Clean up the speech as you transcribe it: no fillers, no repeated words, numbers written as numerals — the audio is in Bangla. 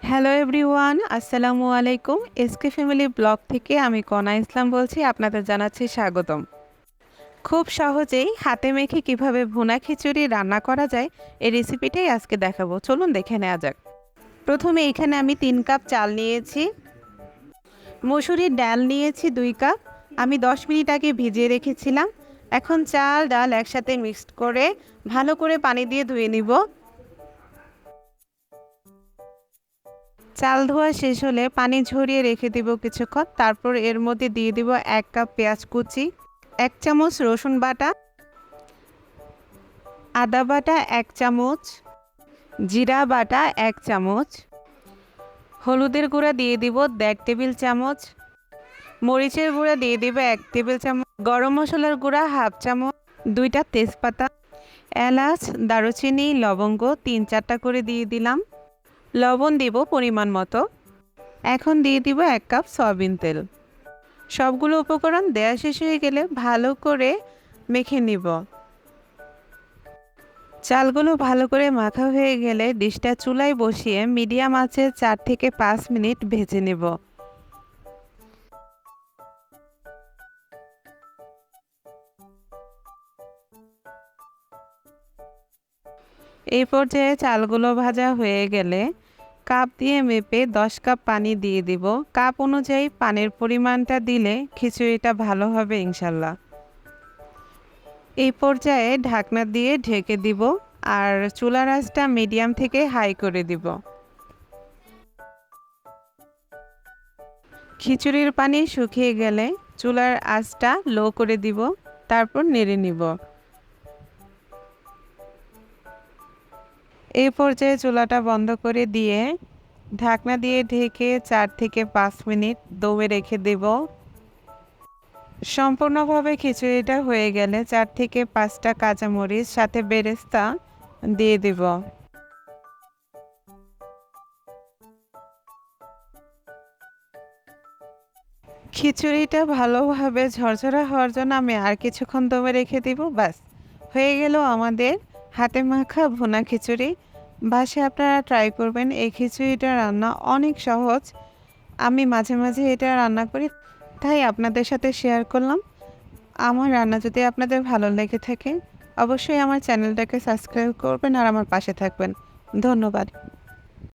হ্যালো এভরিওয়ান, আসসালামু আলাইকুম। এসকে ফ্যামিলি ব্লগ থেকে আমি কনা ইসলাম বলছি। আপনাদের জানাচ্ছি স্বাগতম। খুব সহজেই হাতে মেখে কিভাবে ভুনা খিচুড়ি রান্না করা যায় এই রেসিপিটাই আজকে দেখাবো। চলুন দেখে নেওয়া যাক। প্রথমে এখানে আমি 3 কাপ চাল নিয়েছি, মসুরির ডাল নিয়েছি 2 কাপ। আমি 10 মিনিট আগে ভিজিয়ে রেখেছিলাম। এখন চাল ডাল একসাথে মিক্সড করে ভালো করে পানি দিয়ে ধুয়ে নিব। চাল ধোয়া শেষ হলে পানি ঝরিয়ে রেখে দিব কিছুক্ষণ। তারপর এর মধ্যে দিয়ে দিব 1 কাপ পেঁয়াজ কুচি, 1 চামচ রসুন বাটা, আদা বাটা 1 চামচ, জিরা বাটা 1 চামচ, হলুদের গুঁড়া দিয়ে দিব 1.5 টেবিল চামচ, মরিচের গুঁড়া দিয়ে দিব 1 টেবিল চামচ, গরম মশলার গুঁড়া 1/2 চামচ, 2টা তেজপাতা, এলাচ, দারুচিনি, লবঙ্গ 3-4টা করে দিয়ে দিলাম। লবণ দিব পরিমাণ মতো। এখন দিয়ে দিব 1 কাপ সয়াবিন তেল। সবগুলো উপকরণ দেওয়া শেষ হয়ে গেলে ভালো করে মেখে নিব। চালগুলো ভালো করে মাখা হয়ে গেলে ডিশটা চুলায় বসিয়ে মিডিয়াম আঁচে 4 থেকে 5 মিনিট ভেজে নেব। এই পর্যায়ে চালগুলো ভাজা হয়ে গেলে কাপ দিয়ে মেপে 10 কাপ পানি দিয়ে দিব। কাপ অনুযায়ী পানির পরিমাণটা দিলে খিচুড়িটা ভালো হবে ইনশাল্লাহ। এই পর্যায়ে ঢাকনা দিয়ে ঢেকে দিব আর চুলার আঁচটা মিডিয়াম থেকে হাই করে দিব। খিচুড়ির পানি শুকিয়ে গেলে চুলার আঁচটা লো করে দিব, তারপর নেড়ে নিব। এই পর্যায়ে চুলাটা বন্ধ করে দিয়ে ঢাকনা দিয়ে ঢেকে 4 থেকে 5 মিনিট দমে রেখে দেব। সম্পূর্ণভাবে খিচুড়িটা হয়ে গেলে 4 থেকে 5টা কাঁচামরিচ সাথে বেরেস্তা দিয়ে দেব। খিচুড়িটা ভালোভাবে ঝরঝরা হওয়ার জন্য আমি আর কিছুক্ষণ দমে রেখে দিব। ব্যাস হয়ে গেল আমাদের হাতে মাখা ভুনা খিচুড়ি। বাসায় আপনারা ট্রাই করবেন। এই খিচুড়িটা রান্না অনেক সহজ। আমি মাঝে মাঝে এটা রান্না করি, তাই আপনাদের সাথে শেয়ার করলাম। আমার রান্না যদি আপনাদের ভালো লেগে থাকে অবশ্যই আমার চ্যানেলটাকে সাবস্ক্রাইব করবেন আর আমার পাশে থাকবেন। ধন্যবাদ।